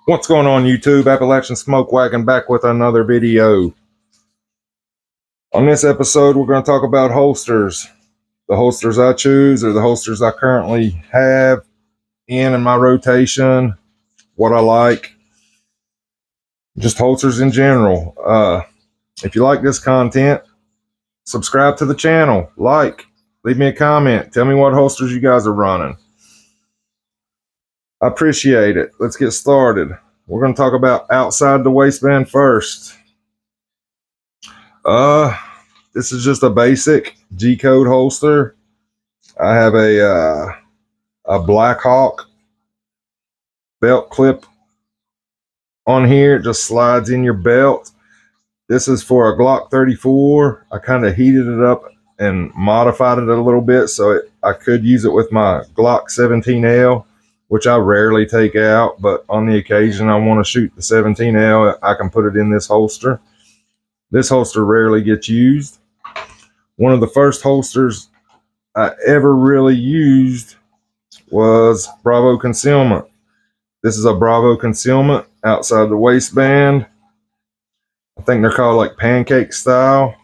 What's going on YouTube? Appalachian Smokewagon back with another video. On this episode, we're going to talk about holsters. The holsters I choose or the holsters I currently have in my rotation, what I like, just holsters in general. If you like this content, subscribe to the channel, leave me a comment, tell me what holsters you guys are running. I appreciate it. Let's get started. We're going to talk about outside the waistband first. This is just a basic G-code holster. I have a Black Hawk belt clip on here. It just slides in your belt. This is for a Glock 34. I kind of heated it up and modified it a little bit so I could use it with my Glock 17L, which I rarely take out, but on the occasion I want to shoot the 17L, I can put it in this holster. This holster rarely gets used. One of the first holsters I ever really used was Bravo Concealment. This is a Bravo Concealment outside the waistband. I think they're called like pancake style.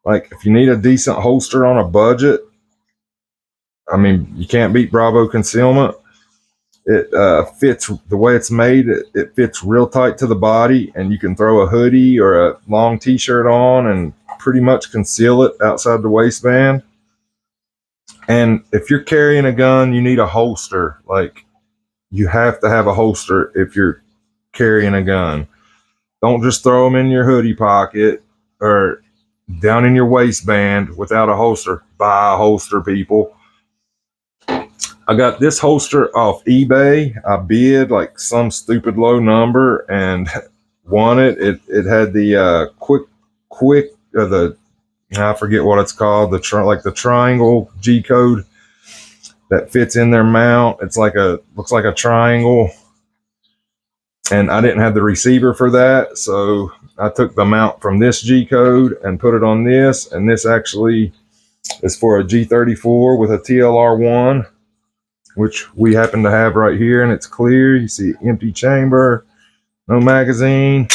Like if you need a decent holster on a budget, I mean, you can't beat Bravo Concealment. It fits the way it's made. It fits real tight to the body, and you can throw a hoodie or a long t-shirt on and pretty much conceal it outside the waistband. And if you're carrying a gun, you need a holster. Like, you have to have a holster if you're carrying a gun. Don't just throw them in your hoodie pocket or down in your waistband without a holster. Buy a holster, people. I got this holster off eBay. I bid like some stupid low number and won it. It had the I forget what it's called, the triangle G-code that fits in their mount. It's like looks like a triangle. And I didn't have the receiver for that, so I took the mount from this G-code and put it on this, and this actually is for a G34 with a TLR1, which we happen to have right here, and it's clear. You see empty chamber, no magazine.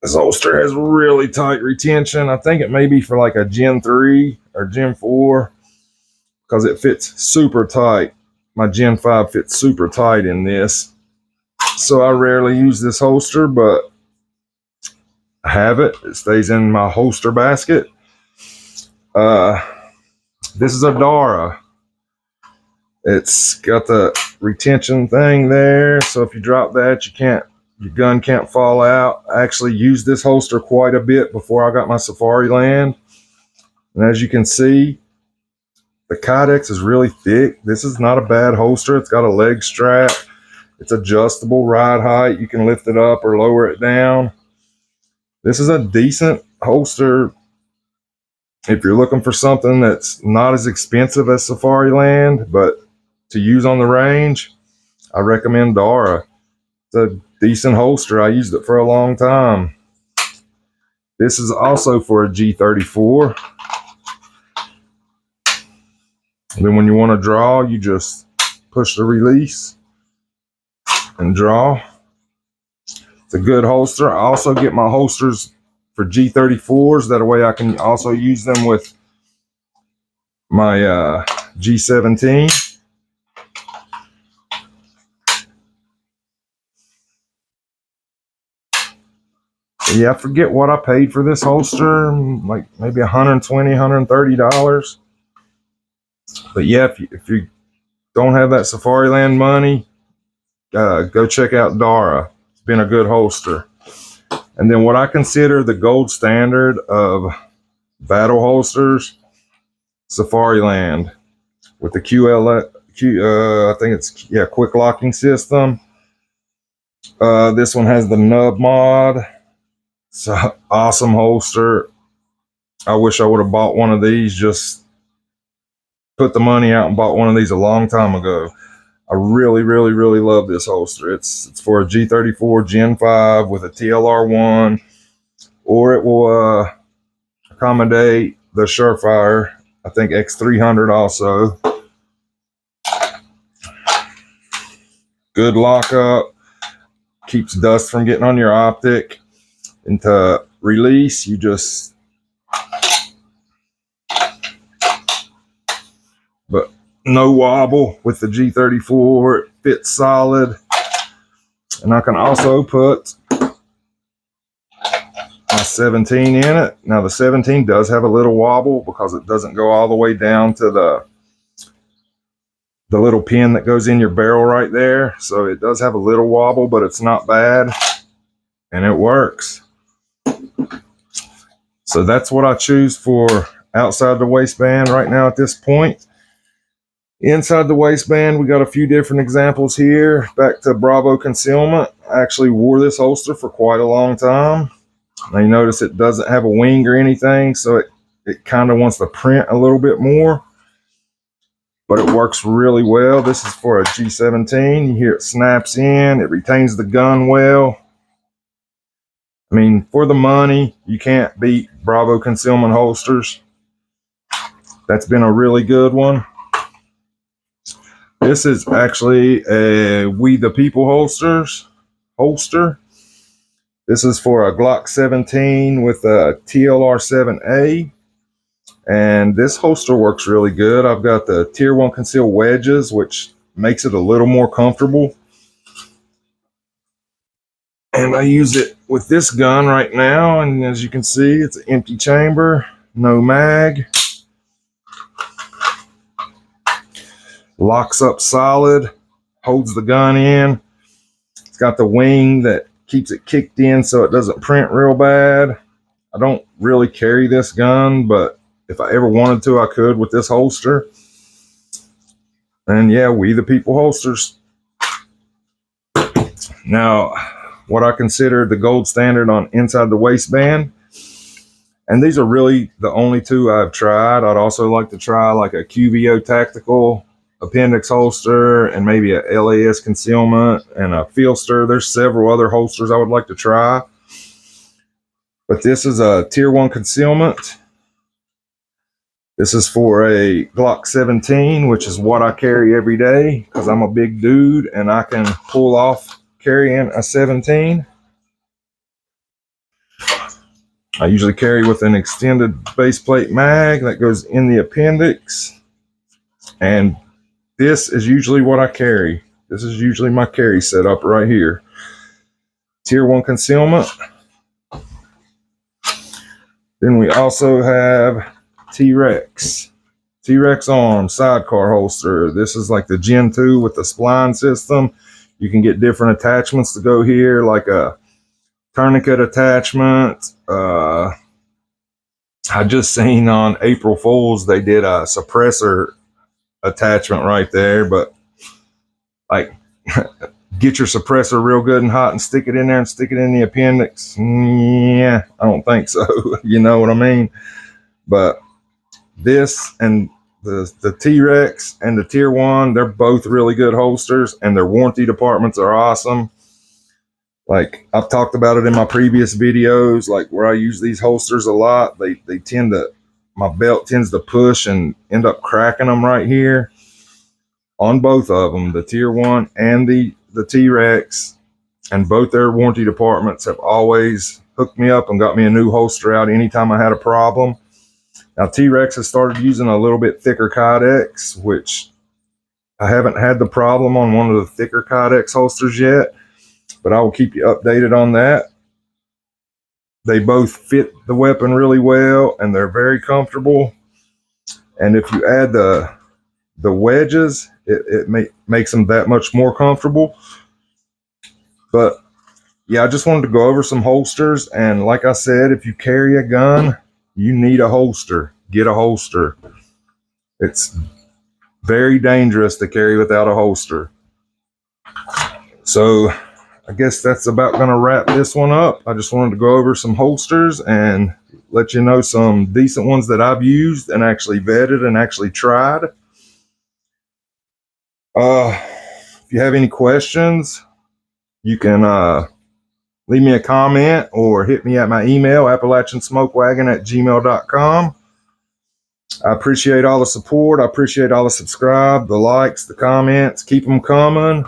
This holster has really tight retention. I think it may be for like a Gen 3 or Gen 4 because it fits super tight. My Gen 5 fits super tight in this. So I rarely use this holster, but I have it. It stays in my holster basket. This is a Dara. It's got the retention thing there, so if you drop that, your gun can't fall out. I actually used this holster quite a bit before I got my Safariland. And as you can see, the Kydex is really thick. This is not a bad holster. It's got a leg strap. It's adjustable ride height. You can lift it up or lower it down. This is a decent holster if you're looking for something that's not as expensive as Safariland, but to use on the range, I recommend Dara. It's a decent holster. I used it for a long time. This is also for a G34. And then when you want to draw, you just push the release and draw. It's a good holster. I also get my holsters for G34s. That way I can also use them with my G17. Yeah, I forget what I paid for this holster, like maybe $120, $130. But yeah, if you don't have that Safariland money, go check out Dara. It's been a good holster. And then what I consider the gold standard of battle holsters, Safariland with the I think it's quick locking system. This one has the nub mod. It's an awesome holster. I wish I would have bought one of these, just put the money out and bought one of these a long time ago. I really, really, really love this holster. It's for a G34 Gen 5 with a TLR1, or it will accommodate the Surefire, I think X300 also. good lockup, keeps dust from getting on your optic. And to release, you just, but no wobble with the G34. It fits solid. And I can also put my 17 in it. Now the 17 does have a little wobble because it doesn't go all the way down to the little pin that goes in your barrel right there. So it does have a little wobble, but it's not bad and it works. So that's what I choose for outside the waistband right now at this point. Inside the waistband, we got a few different examples here. Back to Bravo concealment. I actually wore this holster for quite a long time. Now you notice it doesn't have a wing or anything, so it kind of wants to print a little bit more. But it works really well. This is for a G17. You hear it snaps in. It retains the gun well. I mean, for the money, you can't beat Bravo concealment holsters. That's been a really good one. This is actually a We the People holster. This is for a Glock 17 with a TLR-7A. And this holster works really good. I've got the Tier 1 conceal wedges, which makes it a little more comfortable. And I use it with this gun right now. And as you can see, it's an empty chamber, no mag. Locks up solid, holds the gun in. It's got the wing that keeps it kicked in so it doesn't print real bad. I don't really carry this gun, but if I ever wanted to, I could with this holster. And yeah, We the People holsters. Now, what I consider the gold standard on inside the waistband, and these are really the only two I've tried. I'd also like to try like a QVO tactical appendix holster and maybe a LAS concealment and a Feelster. There's several other holsters I would like to try, but this is a Tier 1 concealment. This is for a Glock 17, which is what I carry every day because I'm a big dude and I can pull off carrying a 17. I usually carry with an extended base plate mag that goes in the appendix, and this is usually what I carry. This is usually my carry setup right here. Tier 1 concealment. Then we also have T-Rex arm sidecar holster. This is like the Gen 2 with the spline system. You can get different attachments to go here, like a tourniquet attachment. I just seen on April Fool's they did a suppressor attachment right there, but like get your suppressor real good and hot and stick it in there and stick it in the appendix. Yeah, I don't think so. You know what I mean? But this and the T-Rex and the Tier 1, they're both really good holsters, and their warranty departments are awesome. Like I've talked about it in my previous videos, like where I use these holsters a lot, they tend to, my belt tends to push and end up cracking them right here on both of them, the Tier 1 and the T-Rex, and both their warranty departments have always hooked me up and got me a new holster out anytime I had a problem. Now T-Rex has started using a little bit thicker Kydex, which I haven't had the problem on one of the thicker Kydex holsters yet, but I will keep you updated on that. They both fit the weapon really well and they're very comfortable. And if you add the wedges, it makes them that much more comfortable. But yeah, I just wanted to go over some holsters. And like I said, if you carry a gun, you need a holster. Get a holster. It's very dangerous to carry without a holster. So I guess that's about going to wrap this one up. I just wanted to go over some holsters and let you know some decent ones that I've used and actually vetted and actually tried. If you have any questions, you can leave me a comment or hit me at my email, appalachiansmokewagon@gmail.com. I appreciate all the support. I appreciate all the subscribe, the likes, the comments. Keep them coming.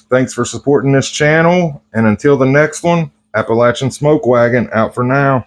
Thanks for supporting this channel. And until the next one, Appalachian Smokewagon out for now.